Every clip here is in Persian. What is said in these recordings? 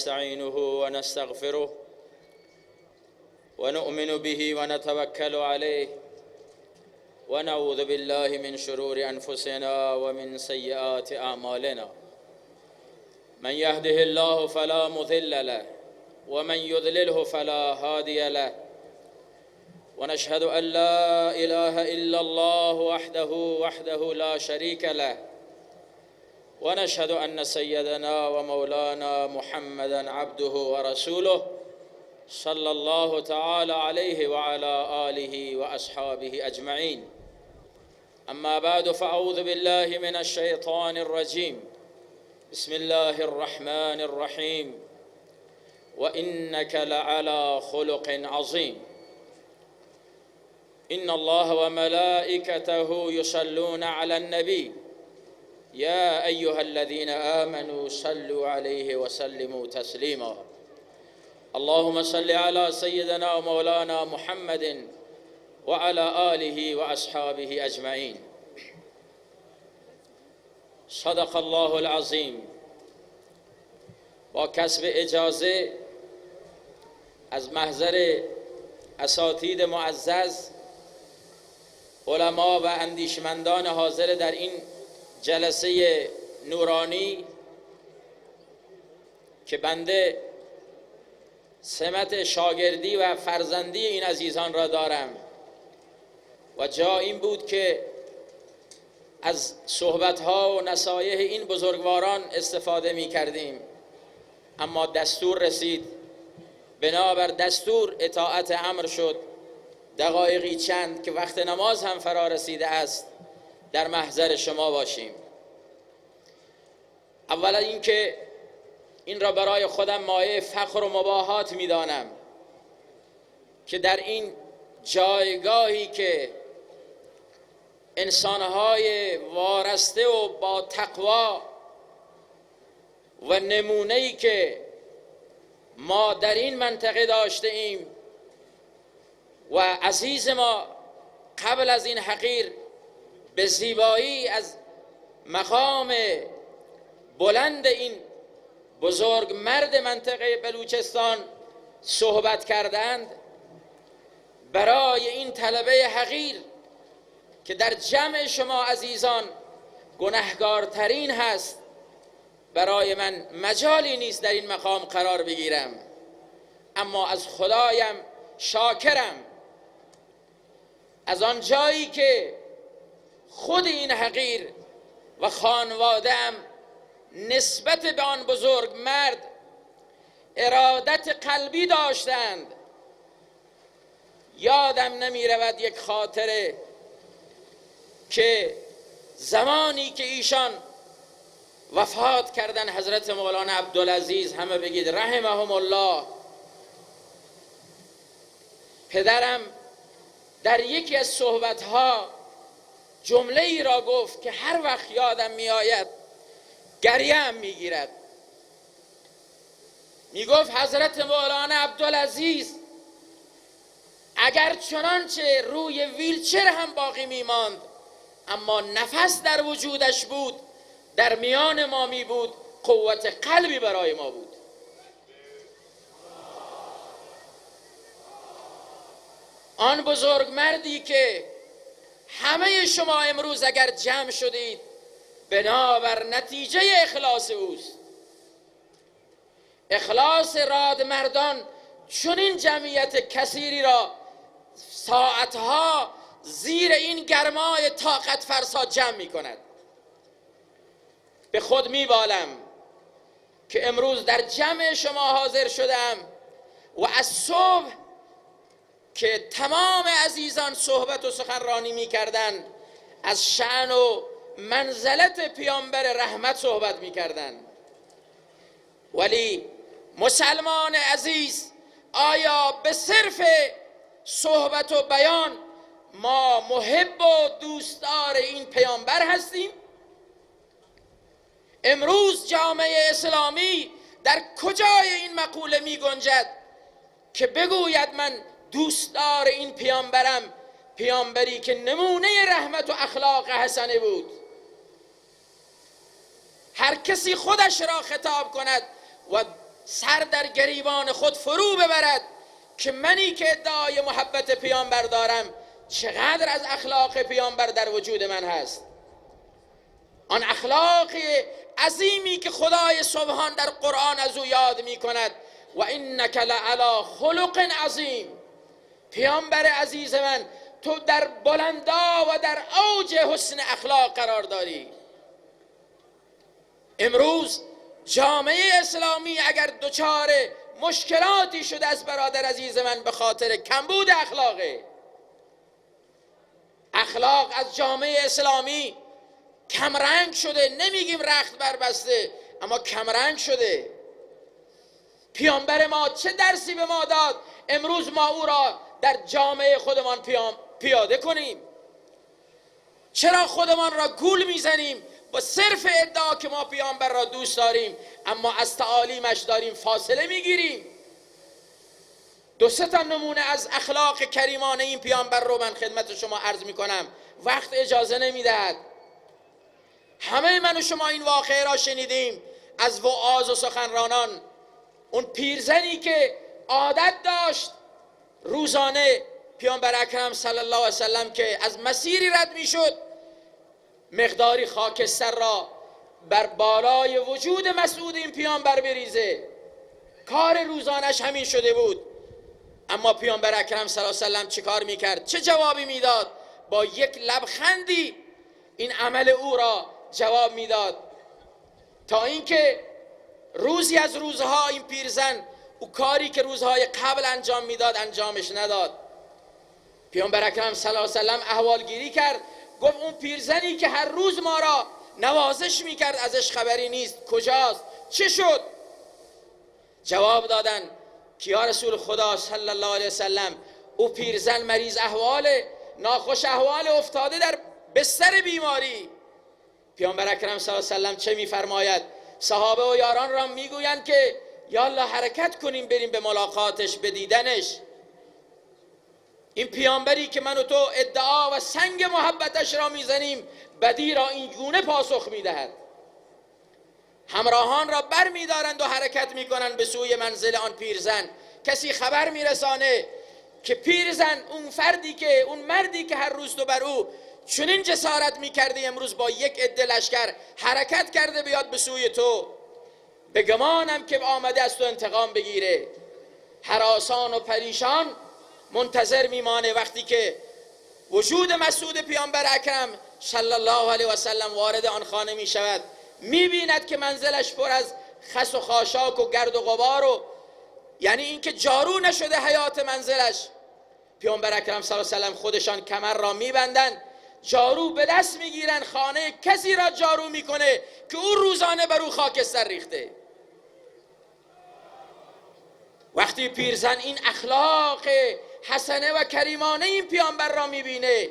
نستعينه ونستغفره ونؤمن به ونتوكل عليه ونعوذ بالله من شرور أنفسنا ومن سيئات أعمالنا. من يهده الله فلا مضل له ومن يضلله فلا هادي له، ونشهد أن لا إله إلا الله وحده لا شريك له، ونشهد أن سيدنا ومولانا محمدا عبده ورسوله صلى الله تعالى عليه وعلى آله وأصحابه أجمعين. أما بعد، فأعوذ بالله من الشيطان الرجيم. بسم الله الرحمن الرحيم. وإنك لعلى خلق عظيم. إن الله وملائكته يصلون على النبي يا أيها الذين آمنوا صلوا عليه وسلموا تسليما. اللهم صل على سيدنا ومولانا محمد وعلى آله وأصحابه أجمعين. صدق الله العظیم. با کسب اجازه از محضر اساتید معزز، علما و اندیشمندان حاضر در این جلسه نورانی که بنده سمت شاگردی و فرزندی این عزیزان را دارم و جا این بود که از صحبت‌ها و نصایح این بزرگواران استفاده می کردیم، اما دستور رسید، بنابر دستور اطاعت امر شد. دقایقی چند که وقت نماز هم فرا رسیده است در محضر شما باشیم. اولا اینکه این را برای خودم مایه فخر و مباهات می دانم که در این جایگاهی که انسانهای وارسته و با تقوا و نمونه‌ای که ما در این منطقه داشته ایم و عزیز ما قبل از این حقیر به زیبایی از مقام بلند این بزرگ مرد منطقه بلوچستان صحبت کردند، برای این طلبه حقیر که در جمع شما عزیزان گنهگارترین هست، برای من مجالی نیست در این مقام قرار بگیرم، اما از خدایم شاکرم از آن جایی که خود این حقیر و خانواده‌ام نسبت به آن بزرگ مرد ارادت قلبی داشتند. یادم نمی رود یک خاطره که زمانی که ایشان وفات کردن، حضرت مولانا عبدالعزیز، همه بگید رحمهم الله، پدرم در یکی از صحبتها جمله ای را گفت که هر وقت یادم می آید گریه‌ام می گیرد. می گفت حضرت مولانا عبدالعزیز اگر چنانچه روی ویلچر هم باقی می ماند، اما نفس در وجودش بود، در میان ما می بود، قوت قلبی برای ما بود. آن بزرگ مردی که همه شما امروز اگر جمع شدید بنابر نتیجه اخلاص اوست. اخلاص راد مردان چنین جمعیت کثیری را ساعتها زیر این گرمای طاقت فرسا جمع می کند. به خود می بالم که امروز در جمع شما حاضر شدم و از صبح که تمام عزیزان صحبت و سخنرانی می کردن از شأن و منزلت پیامبر رحمت صحبت می کردن، ولی مسلمان عزیز، آیا به صرف صحبت و بیان ما محب و دوستدار این پیامبر هستیم؟ امروز جامعه اسلامی در کجای این مقوله می گنجد که بگوید من دوستدار این پیامبرم، پیامبری که نمونه رحمت و اخلاق حسنه بود؟ هر کسی خودش را خطاب کند و سر در گریبان خود فرو ببرد که منی که ادعای محبت پیامبر دارم چقدر از اخلاق پیامبر در وجود من هست. آن اخلاق عظیمی که خدای سبحان در قرآن از او یاد می کند و انک لعلی خلق عظیم. پیامبر عزیز من، تو در بلندا و در اوج حسن اخلاق قرار داری. امروز جامعه اسلامی اگر دچار مشکلاتی شده از برادر عزیز من به خاطر کمبود اخلاق از جامعه اسلامی کمرنگ شده. نمیگیم رخت بربسته، اما کمرنگ شده. پیامبر ما چه درسی به ما داد امروز ما او را در جامعه خودمان پیاده کنیم؟ چرا خودمان را گول میزنیم با صرف ادعا که ما پیامبر را دوست داریم، اما از تعالیمش داریم فاصله میگیریم؟ دو سه تا نمونه از اخلاق کریمانه این پیامبر رو من خدمت شما عرض میکنم، وقت اجازه نمیدهد. همه من و شما این واقعه را شنیدیم از وعاظ و سخنرانان. اون پیرزنی که عادت داشت روزانه پیامبر اکرم صلی الله علیه وسلم که از مسیری رد میشد مقداری خاکستر را بر بالای وجود مسعود این پیامبر بریزه، کار روزانش همین شده بود. اما پیامبر اکرم صلی الله علیه وسلم چه کار میکرد؟ چه جوابی میداد؟ با یک لبخندی این عمل او را جواب میداد، تا اینکه روزی از روزها این پیرزن او کاری که روزهای قبل انجام میداد انجامش نداد. پیامبر اکرم صلی الله علیه وسلم احوالگیری کرد، گفت اون پیرزنی که هر روز ما را نوازش میکرد ازش خبری نیست، کجاست؟ چه شد؟ جواب دادن که یا رسول خدا صلی الله علیه وسلم او پیرزن مریض احواله، ناخوش احوال، افتاده در بستر بیماری. پیامبر اکرم صلی الله علیه وسلم چه میفرماید؟ صحابه و یاران را میگویند که یا الله حرکت کنیم بریم به ملاقاتش، به دیدنش. این پیامبری که من و تو ادعا و سنگ محبتش را میزنیم بدی را این گونه پاسخ میدهد. همراهان را بر میدارند و حرکت میکنند به سوی منزل آن پیرزن. کسی خبر میرسانه که پیرزن، اون مردی که هر روز تو بر او چنین جسارت میکردی امروز با یک عده لشکر حرکت کرده بیاد به سوی تو، به گمانم که آمده از تو انتقام بگیره. هراسان و پریشان منتظر میمانه وقتی که وجود مسعود پیامبر اکرم صلی الله علیه و سلم وارد آن خانه می شود، میبیند که منزلش پر از خس و خاشاک و گرد و غبار و یعنی اینکه جارو نشده حیات منزلش. پیامبر اکرم صلی الله علیه و سلم خودشان کمر را میبندند، جارو به دست میگیرن، خانه کسی را جارو میکنه که او روزانه بر او خاکستر ریخته. وقتی پیرزن این اخلاق حسنه و کریمانه این پیامبر را میبینه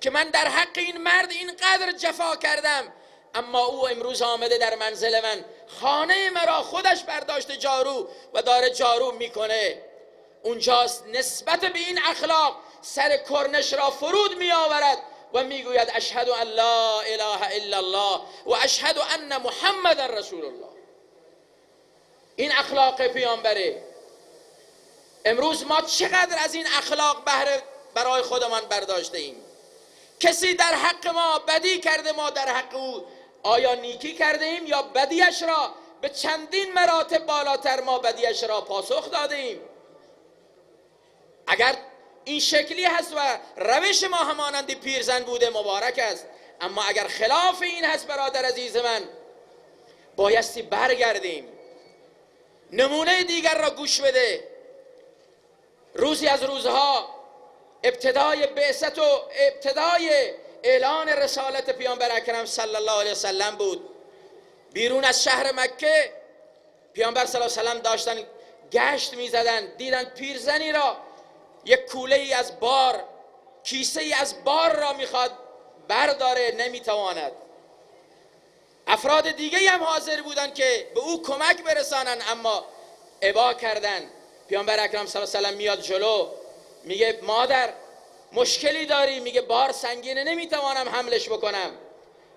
که من در حق این مرد اینقدر جفا کردم، اما او امروز آمده در منزل من، خانه مرا خودش برداشته جارو و داره جارو میکنه، اونجاست نسبت به این اخلاق سر کرنش را فرود می آورد و میگوید اشهد ان لا اله الا الله و اشهد ان محمد رسول الله. این اخلاق پیامبره. امروز ما چقدر از این اخلاق بهره برای خودمان برداشته ایم؟ کسی در حق ما بدی کرده، ما در حق او آیا نیکی کرده ایم یا بدیش را به چندین مراتب بالاتر ما بدیش را پاسخ داده ایم؟ اگر این شکلی هست و روش ما همانند پیرزن بوده مبارک است، اما اگر خلاف این هست برادر عزیز من بایستی برگردیم. نمونه دیگر را گوش بده. روزی از روزها ابتدای بعثت و ابتدای اعلان رسالت پیامبر اکرم صلی الله علیه وسلم بود. بیرون از شهر مکه پیامبر صلی الله علیه وسلم داشتن گشت میزدن، دیدن پیرزنی را یک کوله ای از بار، کیسه ای از بار را میخواد برداره، نمیتواند. افراد دیگه هم حاضر بودن که به او کمک برسانن، اما ابا کردن. پیامبر اکرم صلی الله علیه وسلم میاد جلو، میگه مادر مشکلی داری؟ میگه بار سنگینه، نمیتوانم حملش بکنم.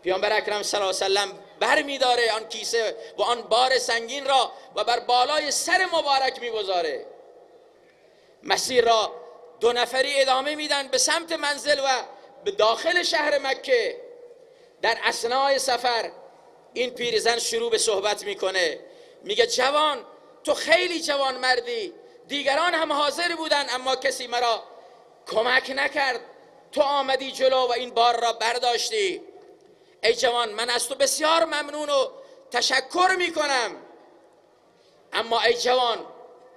پیامبر اکرم صلی الله علیه وسلم بر می‌داره آن کیسه و آن بار سنگین را و بر بالای سر مبارک می‌گذاره. مسیر را دو نفری ادامه میدن به سمت منزل و به داخل شهر مکه. در اثنای سفر این پیرزن شروع به صحبت میکنه، میگه جوان، تو خیلی جوان مردی، دیگران هم حاضر بودن اما کسی مرا کمک نکرد، تو آمدی جلو و این بار را برداشتی. ای جوان، من از تو بسیار ممنون و تشکر میکنم، اما ای جوان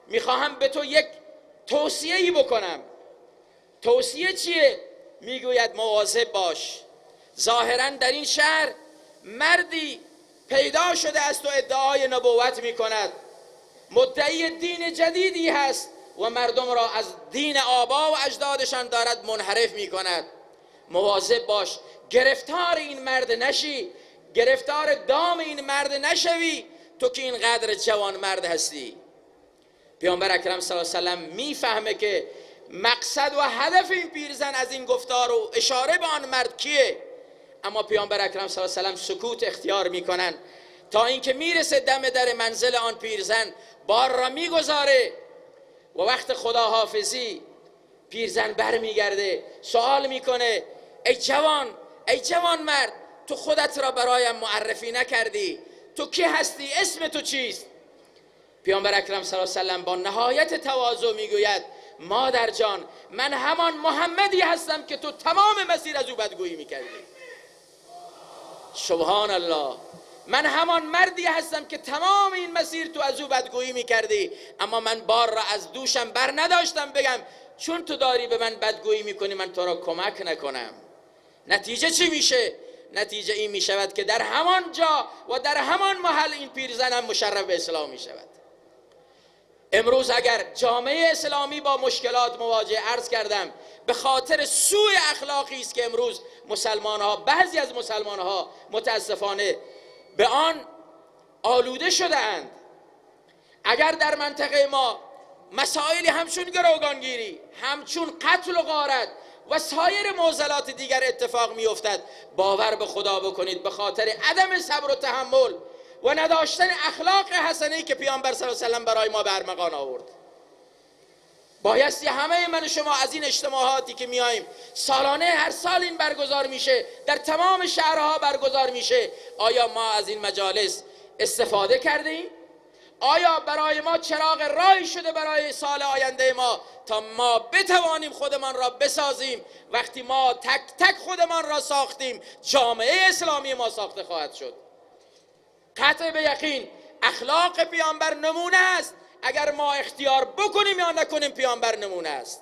میخواهم به تو یک توصیه‌ای بکنم. توصیه چیه؟ میگوید مواظب باش، ظاهرا در این شهر مردی پیدا شده است و ادعای نبوت میکند، مدعی دین جدیدی هست و مردم را از دین آبا و اجدادشان دارد منحرف میکند. مواظب باش گرفتار این مرد نشی، گرفتار دام این مرد نشوی، تو که اینقدر جوان مرد هستی. پیامبر اکرم صلی الله علیه و سلم میفهمه که مقصد و هدف این پیرزن از این گفتار و اشاره به آن مرد کیه، اما پیامبر اکرم صلی الله علیه و سلم سکوت اختیار میکنن تا اینکه میرسه دم در منزل آن پیرزن، بار را میگذاره و وقت خداحافظی پیرزن برمیگرده سوال میکنه ای جوان مرد، تو خودت را برایم معرفی نکردی، تو کی هستی؟ اسم تو چیست؟ پیامبر اکرم صلی الله علیه و سلم با نهایت تواضع میگوید مادر جان، من همان محمدی هستم که تو تمام مسیر از او بدگویی میکردی. سبحان الله، من همان مردی هستم که تمام این مسیر تو از او بدگویی میکردی، اما من بار را از دوشم بر نداشتم بگم چون تو داری به من بدگویی میکنی من تو را کمک نکنم. نتیجه چی میشه؟ نتیجه این میشود که در همان جا و در همان محل این پیرزن هم مشرف به اسلام میشود. امروز اگر جامعه اسلامی با مشکلات مواجه، عرض کردم به خاطر سوء اخلاقی است که امروز مسلمان‌ها، بعضی از مسلمان‌ها متاسفانه به آن آلوده شده‌اند. اگر در منطقه ما مسائلی همچون گروگانگیری، همچون قتل و غارت و سایر معضلات دیگر اتفاق می‌افتد، باور به خدا بکنید به خاطر عدم صبر و تحمل و نداشتن اخلاق حسنه‌ای که پیامبر صلی الله علیه و سلم برای ما به ارمغان آورد. بایستی همه من و شما از این اجتماعاتی که میاییم، سالانه هر سال این برگزار میشه، در تمام شهرها برگزار میشه، آیا ما از این مجالس استفاده کرده ایم؟ آیا برای ما چراغ راهی شده برای سال آینده ما تا ما بتوانیم خودمان را بسازیم؟ وقتی ما تک تک خودمان را ساختیم، جامعه اسلامی ما ساخته خواهد شد. قطع به یقین اخلاق پیامبر نمونه است، اگر ما اختیار بکنیم یا نکنیم پیامبر نمونه است.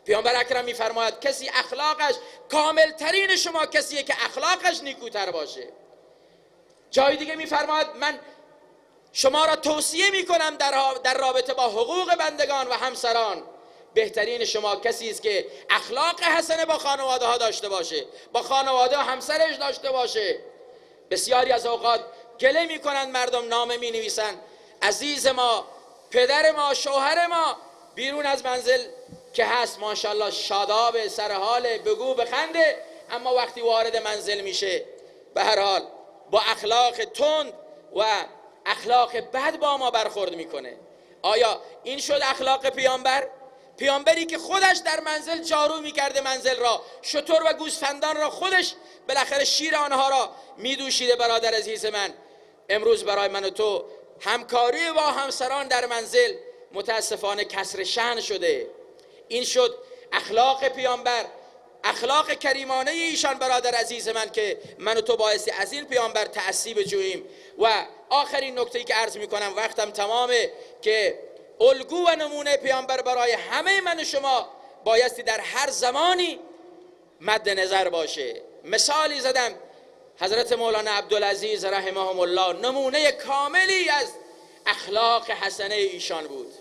پیامبر اکرم میفرماید کسی اخلاقش کامل ترین شما کسیه که اخلاقش نیکوتر باشه. جای دیگه میفرماید من شما را توصیه میکنم در رابطه با حقوق بندگان و همسران، بهترین شما کسی است که اخلاق حسنه با خانواده ها داشته باشه، با خانواده و همسرش داشته باشه. بسیاری از اوقات گله میکنند مردم، نامه می نویسند عزیز ما، پدر ما، شوهر ما بیرون از منزل که هست ماشاءالله شاداب، سر حال، بگو بخنده، اما وقتی وارد منزل میشه به هر حال با اخلاق تند و اخلاق بد با ما برخورد میکنه. آیا این شد اخلاق پیامبر؟ پیامبری که خودش در منزل جارو میکرده منزل را، شتر و گوسفندان را خودش بالاخره شیر آنها را میدوشیده. برادر عزیز من، امروز برای من و تو همکاری با همسران در منزل متاسفانه کسر شأن شده. این شد اخلاق پیامبر، اخلاق کریمانه ایشان. برادر عزیز من که من و تو بایستی از این پیامبر تأسی بجوییم. و آخرین نکته‌ای که عرض میکنم، وقتم تمامه، که الگو و نمونه پیامبر برای همه من و شما بایستی در هر زمانی مد نظر باشه. مثالی زدم، حضرت مولانا عبدالعزیز رحمهم الله نمونه کاملی از اخلاق حسنه ایشان بود.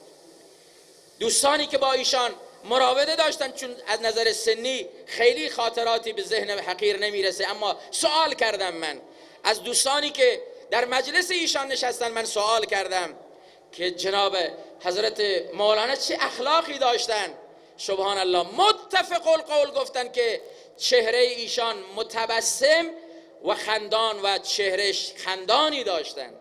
دوستانی که با ایشان مراوده داشتن، چون از نظر سنی خیلی خاطراتی به ذهن حقیر نمیرسه، اما سوال کردم من از دوستانی که در مجلس ایشان نشستن، من سوال کردم که جناب حضرت مولانا چه اخلاقی داشتن. سبحان الله، متفق القول گفتن که چهره ایشان متبسم و خندان و چهرش خندانی داشتن.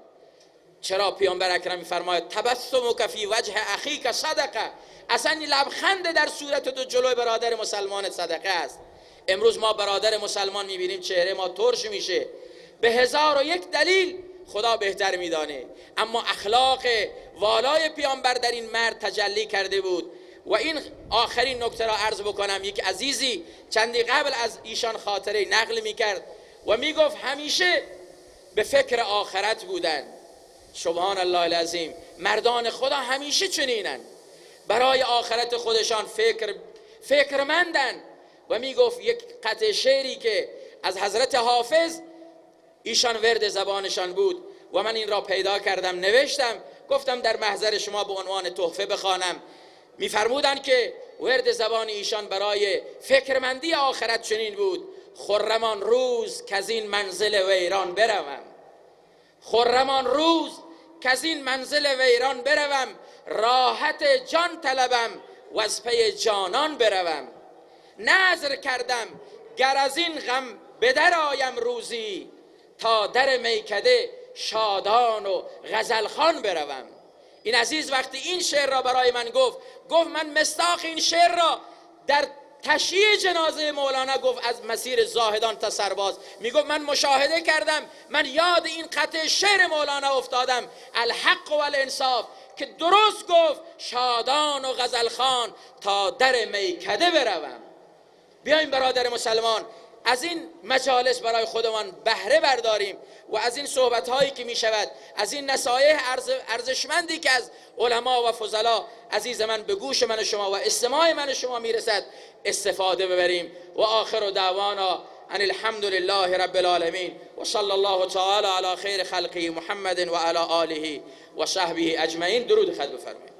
چرا پیامبر اکرم می‌فرماید تبسمک فی وجه اخیک صدقه، اصلا این لبخند در صورت تو جلوی برادر مسلمان صدقه است. امروز ما برادر مسلمان می‌بینیم چهره ما ترش میشه به 1001 دلیل، خدا بهتر میدانه، اما اخلاق والای پیامبر در این مرد تجلی کرده بود. و این آخرین نکته را عرض بکنم. یک عزیزی چندی قبل از ایشان خاطره نقل میکرد و میگفت همیشه به فکر آخرت بودن. سبحان الله العظیم، مردان خدا همیشه چنینن، برای آخرت خودشان فکرمندن. و میگفت یک قطع شعری که از حضرت حافظ ایشان ورد زبانشان بود و من این را پیدا کردم نوشتم، گفتم در محضر شما به عنوان تحفه بخوانم. میفرمودند که ورد زبان ایشان برای فکرمندی آخرت چنین بود: خرمان روز که از این منزل ویران بروم، خرمان روز که از این منزل ویران بروم، راحت جان طلبم و از پی جانان بروم. نذر کردم گر از این غم بدر آیم روزی، تا در میکده شادان و غزلخوان بروم. این عزیز وقتی این شعر را برای من گفت من مصداق این شعر را در تشییع جنازه مولانا گفت از مسیر زاهدان تا سرباز. میگفت من مشاهده کردم، من یاد این قطع شعر مولانا افتادم، الحق و الانصاف، که درست گفت شادان و غزلخوان تا در میکده بروم. بیایم برادر مسلمان از این مجالس برای خودمان بهره برداریم و از این صحبت هایی که می شود، از این نصایح ارزشمندی که از علما و فضلا عزیز من به گوش من و شما و استماع من و شما می رسد استفاده ببریم. و آخر دعوانا ان الحمد لله رب العالمین و صلی الله تعالی علی خیر خلقه محمد و علی آله و صحبه اجمعین. درود خود بفرمایید.